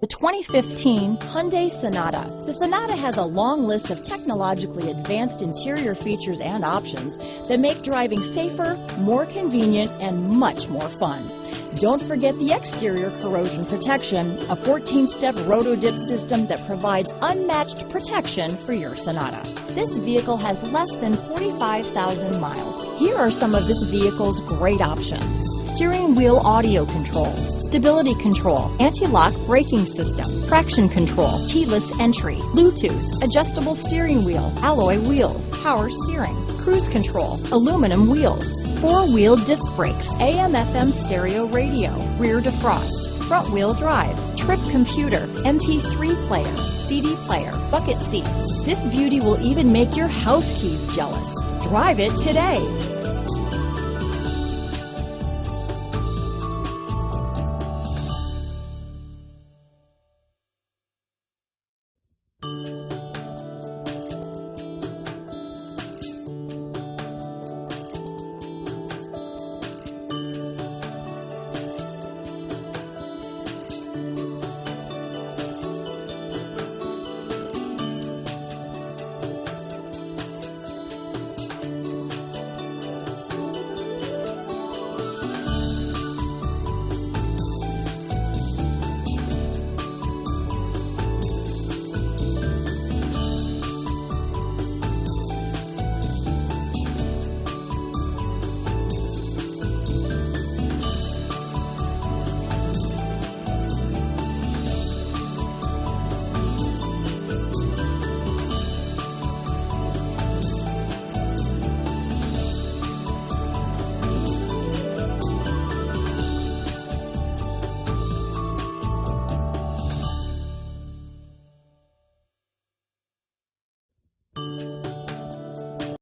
The 2015 Hyundai Sonata. The Sonata has a long list of technologically advanced interior features and options that make driving safer, more convenient, and much more fun. Don't forget the exterior corrosion protection, a 14-step roto-dip system that provides unmatched protection for your Sonata. This vehicle has less than 45,000 miles. Here are some of this vehicle's great options: steering wheel audio controls, stability control, anti-lock braking system, traction control, keyless entry, Bluetooth, adjustable steering wheel, alloy wheels, power steering, cruise control, aluminum wheels, four-wheel disc brakes, AM/FM stereo radio, rear defrost, front-wheel drive, trip computer, MP3 player, CD player, bucket seats. This beauty will even make your house keys jealous. Drive it today.